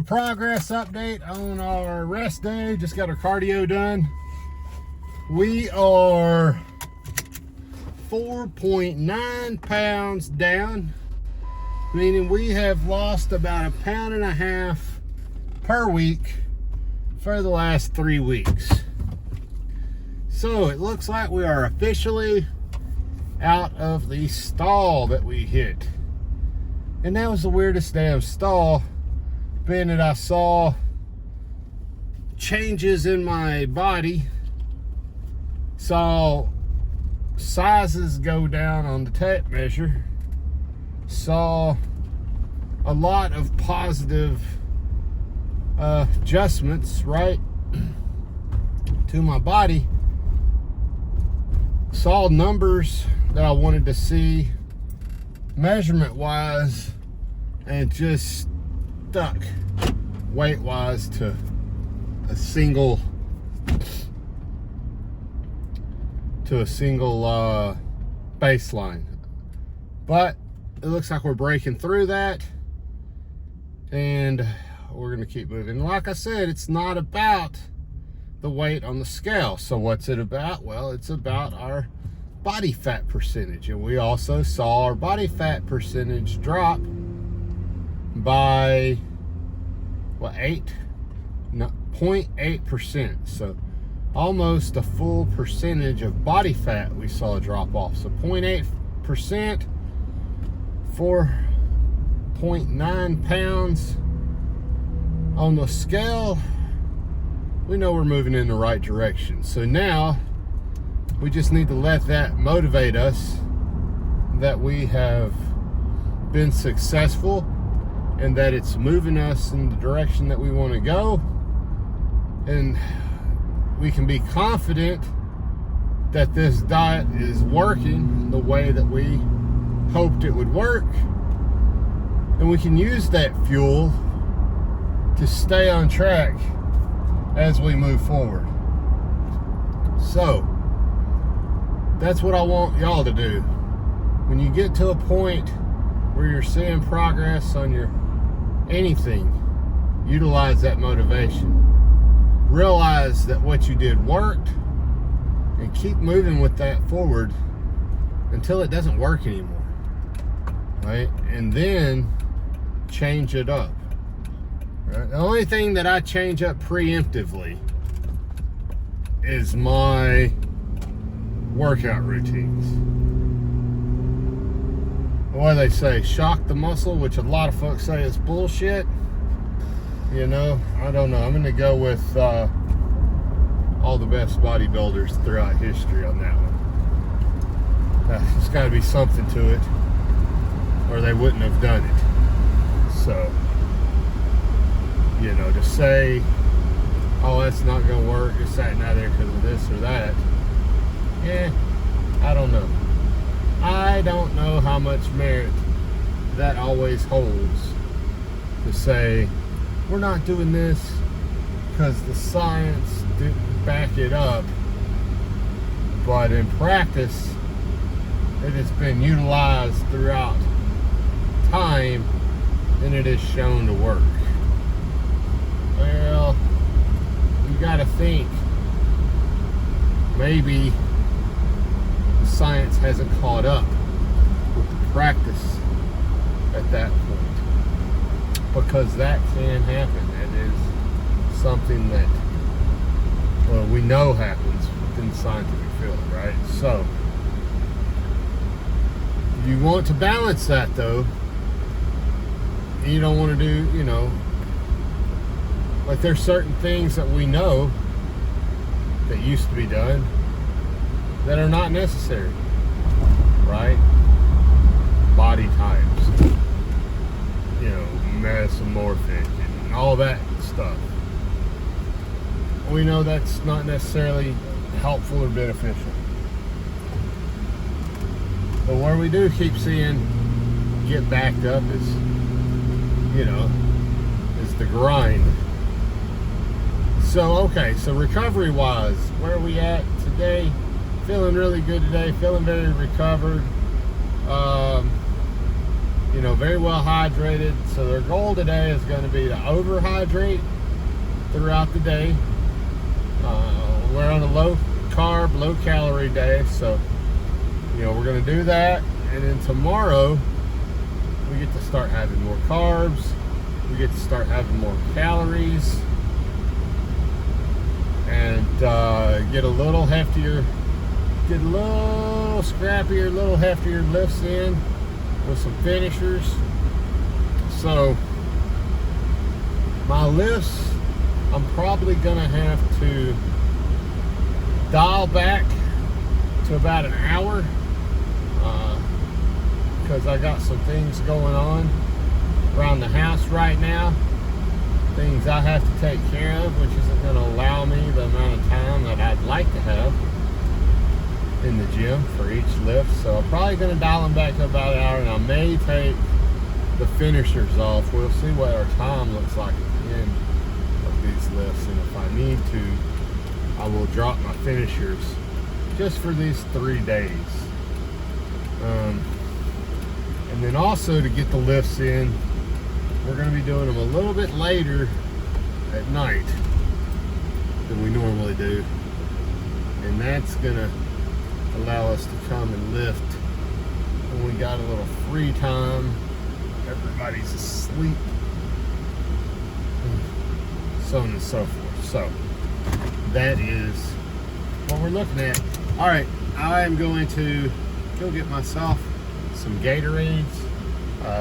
progress update on our rest day. Just got our cardio done. We are 4.9 pounds down, meaning we have lost about 1.5 pounds per week for the last 3 weeks. So it looks like we are officially out of the stall that we hit. And that was the weirdest damn stall, being that I saw changes in my body, saw sizes go down on the tape measure, saw a lot of positive adjustments, right, to my body, saw numbers that I wanted to see measurement wise, and just stuck weight wise to a single baseline. But it looks like we're breaking through that, and we're gonna keep moving. Like I said, it's not about the weight on the scale. So what's it about? Well, it's about our body fat percentage, and we also saw our body fat percentage drop by 0.8%. So almost a full percentage of body fat we saw a drop off. So 0.8%, 4.9 pounds on the scale. We know we're moving in the right direction. So now we just need to let that motivate us that we have been successful and that it's moving us in the direction that we want to go. And we can be confident that this diet is working the way that we hoped it would work. And we can use that fuel to stay on track as we move forward. So that's what I want y'all to do. When you get to a point where you're seeing progress on your anything, utilize that motivation. Realize that what you did worked, and keep moving with that forward until it doesn't work anymore, right? And then change it up, right? The only thing that I change up preemptively is my workout routines. What do they say? Shock the muscle, which a lot of folks say is bullshit. You know, I don't know. I'm going to go with all the best bodybuilders throughout history on that one. There's got to be something to it, or they wouldn't have done it. So, you know, to say, oh, that's not going to work, it's sitting out there because of this or that. Yeah, I don't know. I don't know how much merit that always holds to say, we're not doing this because the science didn't back it up. But in practice, it has been utilized throughout time, and it is shown to work. Well, you gotta think, maybe science hasn't caught up with the practice at that point, because that can happen. It is something that, well, we know happens within the scientific field, right? So you want to balance that, though. You don't want to do, you know, like there's certain things that we know that used to be done that are not necessary, right? Body types, you know, mesomorphic and all that stuff. We know that's not necessarily helpful or beneficial. But where we do keep seeing get backed up is, you know, is the grind. So, okay, so recovery wise, where are we at today? Feeling really good today, feeling very recovered. you know, very well hydrated. So their goal today is going to be to overhydrate throughout the day. We're on a low carb, low calorie day, so you know we're going to do that, and then tomorrow we get to start having more carbs. We get to start having more calories, and get a little heftier, get a little scrappier, a little heftier lifts in with some finishers. So my lifts, I'm probably gonna have to dial back to about an hour because I got some things going on around the house right now, things I have to take care of, which isn't going to allow me the amount of time that I'd like to have in the gym for each lift. So I'm probably going to dial them back to about an hour, and I may take the finishers off. We'll see what our time looks like at the end of these lifts, and if I need to, I will drop my finishers just for these 3 days. And then also to get the lifts in, we're going to be doing them a little bit later at night than we normally do. And that's going to allow us to come and lift when we got a little free time. Everybody's asleep. So on and so forth. So that is what we're looking at. All right, I am going to go get myself some Gatorades,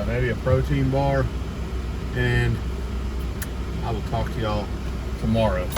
maybe a protein bar, and I will talk to y'all tomorrow.